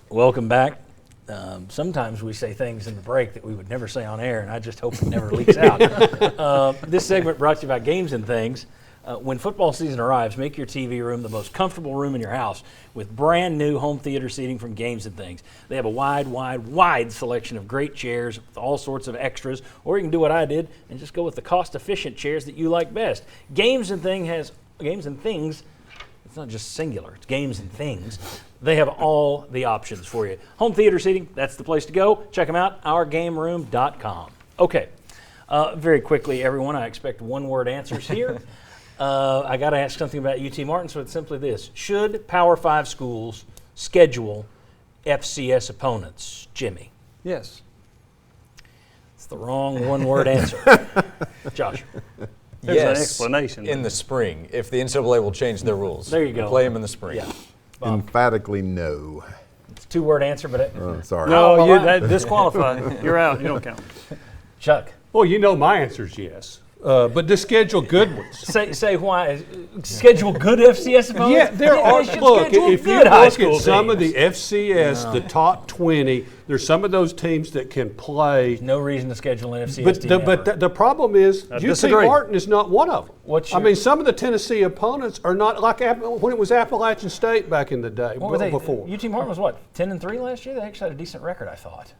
Welcome back. Sometimes we say things in the break that we would never say on air, and I just hope it never leaks out. This segment brought to you by Games and Things. When football season arrives, make your TV room the most comfortable room in your house with brand new home theater seating from Games and Things. They have a wide selection of great chairs with all sorts of extras, or you can do what I did and just go with the cost-efficient chairs that you like best. Games and Things, it's not just singular, it's Games and Things. They have all the options for you. Home theater seating, that's the place to go. Check them out, ourgameroom.com. Okay, very quickly, everyone, I expect one-word answers here. I got to ask something about UT Martin, so it's simply this. Should Power 5 schools schedule FCS opponents? Jimmy? Yes. It's the wrong one-word answer. Josh? There's an Yes, explanation. in the spring, if the NCAA will change their rules. There you go. Play them in the spring. Yeah. Emphatically no. It's a two-word answer, but Sorry. No, that disqualified. You're out. You don't count. Chuck? Well, you know my answer is yes. But to schedule good ones. Say why. Schedule good FCS opponents? Yeah, there They are. should Look, schedule if you good high look school at some of teams. the FCS, the top 20, there's some of those teams that can play. No reason to schedule an FCS But team ever. the problem is I UT disagree. Martin is not one of them. What's I your- mean, some of the Tennessee opponents are not like when it was Appalachian State back in the day. What were they? Before. UT Martin was what, 10-3 last year? They actually had a decent record, I thought.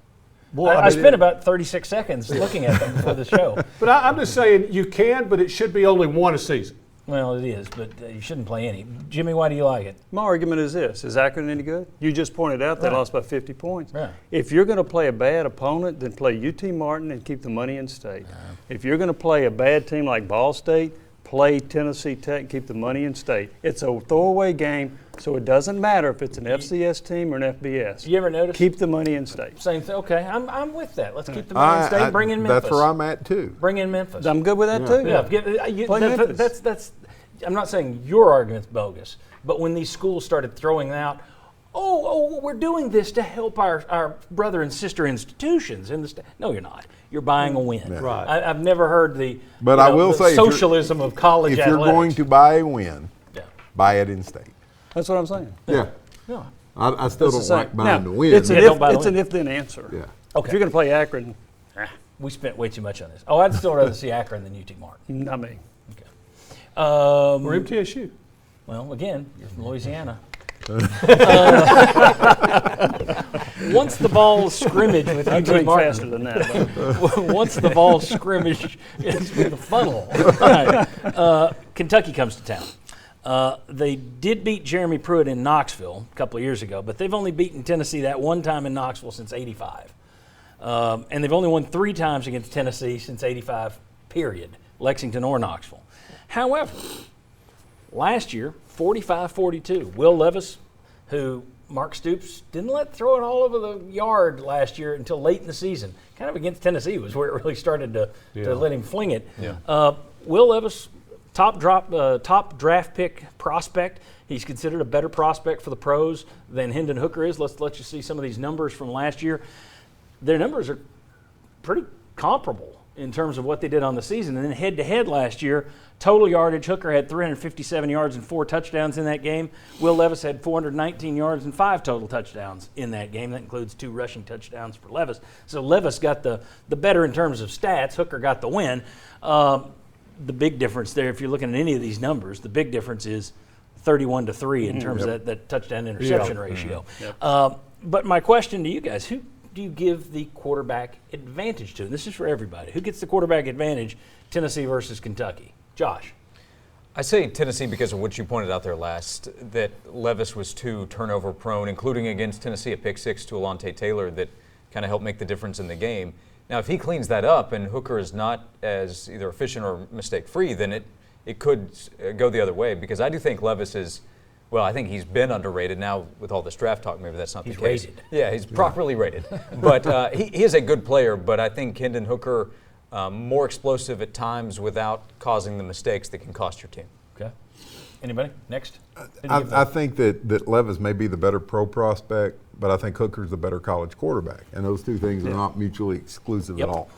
Boy, I mean, spent about 36 seconds looking at them before the show. But I'm just saying you can, but it should be only one a season. Well, it is, but you shouldn't play any. Jimmy, why do you like it? My argument is this. Is Akron any good? You just pointed out they Right. lost by 50 points. Right. If you're going to play a bad opponent, then play UT Martin and keep the money in state. If you're going to play a bad team like Ball State, play Tennessee Tech and keep the money in state. It's a throwaway game, so it doesn't matter if it's an FCS team or an FBS. You ever notice? Keep the money in state. Same thing. Okay, I'm with that. Let's keep the money in state. Bring in Memphis. That's where I'm at too. Bring in Memphis. I'm good with that too. Yeah, Play Memphis. that's. I'm not saying your argument's bogus, but when these schools started throwing out, we're doing this to help our brother and sister institutions in the state. No, you're not. You're buying a win. Yeah. Right. I've never heard the. But I will the say, if you're- socialism of college If athletics. you're going to buy a win, Yeah. buy it in state. That's what I'm saying. Yeah. No. I still It's don't the same. like buying Now, the win. It's an, Yeah, don't buy the it's an win. if-then answer. Yeah. Okay. If you're going to play Akron, We spent way too much on this. I'd still rather see Akron than UT Martin. not me. Okay. Or MTSU. Well, again, you're from Louisiana. Once the ball scrimmage with I UT drink Martin, faster than that. once the ball scrimmage is with the funnel, right. Kentucky comes to town. They did beat Jeremy Pruitt in Knoxville a couple of years ago, but they've only beaten Tennessee that one time in Knoxville since '85. And they've only won 3 times against Tennessee since '85, period, Lexington or Knoxville. However, last year, 45-42, Will Levis, who Mark Stoops didn't let throw it all over the yard last year until late in the season. Kind of against Tennessee was where it really started to let him fling it. Yeah. Will Levis, top draft pick prospect. He's considered a better prospect for the pros than Hendon Hooker is. Let's let you see some of these numbers from last year. Their numbers are pretty comparable in terms of what they did on the season. And then head-to-head last year, total yardage, Hooker had 357 yards and 4 touchdowns in that game. Will Levis had 419 yards and 5 total touchdowns in that game. That includes 2 rushing touchdowns for Levis. So Levis got the better in terms of stats. Hooker got the win. The big difference there, if you're looking at any of these numbers, the big difference is 31-3 in terms of that touchdown-interception ratio. But my question to you guys, who do you give the quarterback advantage to? And this is for everybody. Who gets the quarterback advantage, Tennessee versus Kentucky? Josh. I say Tennessee because of what you pointed out there last, that Levis was too turnover prone, including against Tennessee, a pick 6 to Alontae Taylor that kind of helped make the difference in the game. Now, if he cleans that up and Hooker is not as either efficient or mistake-free, then it could go the other way, because I do think Levis is, well, I think he's been underrated. Now with all this draft talk, maybe that's not the case. Rated. Yeah, he's properly rated. But he is a good player, but I think Hendon Hooker, more explosive at times without causing the mistakes that can cost your team. Okay. Anybody? Next? I think that Levis may be the better pro prospect, but I think Hooker's the better college quarterback. And those two things are not mutually exclusive at all.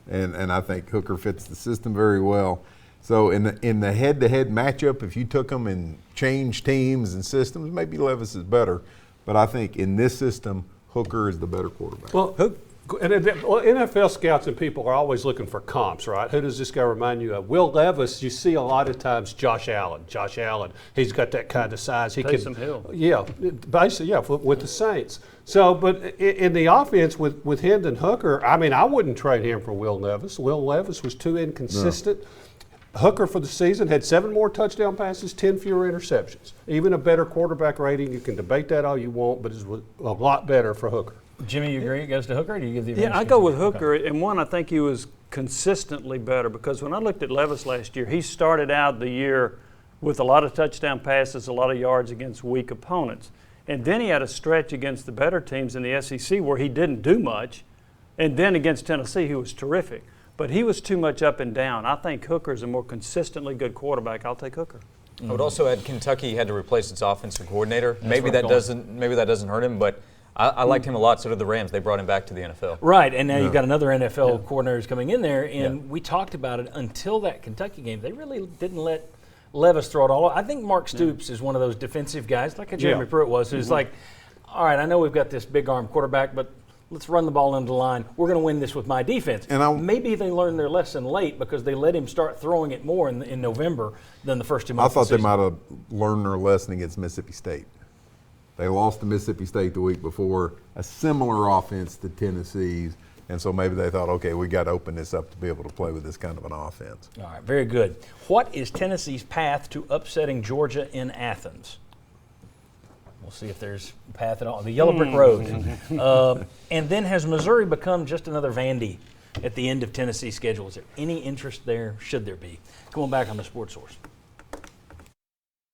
And I think Hooker fits the system very well. So in the head-to-head matchup, if you took them and changed teams and systems, maybe Levis is better. But I think in this system, Hooker is the better quarterback. Well, NFL scouts and people are always looking for comps, right? Who does this guy remind you of? Will Levis, you see a lot of times Josh Allen. Josh Allen, he's got that kind of size. He Taysom Hill. Yeah, basically, yeah, with the Saints. So, but in the offense with Hendon Hooker, I mean, I wouldn't trade him for Will Levis. Will Levis was too inconsistent. No. Hooker for the season had 7 more touchdown passes, 10 fewer interceptions. Even a better quarterback rating. You can debate that all you want, but it was a lot better for Hooker. Jimmy, you agree it goes to Hooker, or do you give the advantage? Yeah, I go with Hooker, and one, I think he was consistently better because when I looked at Levis last year, he started out the year with a lot of touchdown passes, a lot of yards against weak opponents. And then he had a stretch against the better teams in the SEC where he didn't do much, and then against Tennessee, he was terrific. But he was too much up and down. I think Hooker's a more consistently good quarterback. I'll take Hooker. I would also add Kentucky had to replace its offensive coordinator. Maybe that doesn't hurt him, but I liked him a lot. So did the Rams. They brought him back to the NFL. Right, and now you've got another NFL coordinator coming in there, and we talked about it until that Kentucky game. They really didn't let Levis throw it all. I think Mark Stoops is one of those defensive guys, like a Jeremy Pruitt was, who's like, all right, I know we've got this big arm quarterback, but let's run the ball into the line. We're going to win this with my defense. And maybe they learned their lesson late because they let him start throwing it more in November than the first 2 months. I thought they might have learned their lesson against Mississippi State. They lost to Mississippi State the week before, a similar offense to Tennessee's, and so maybe they thought, okay, we got to open this up to be able to play with this kind of an offense. All right, very good. What is Tennessee's path to upsetting Georgia in Athens? We'll see if there's a path at all. The yellow brick road. And then has Missouri become just another Vandy at the end of Tennessee's schedule? Is there any interest there? Should there be? Come on back on the Sports Source.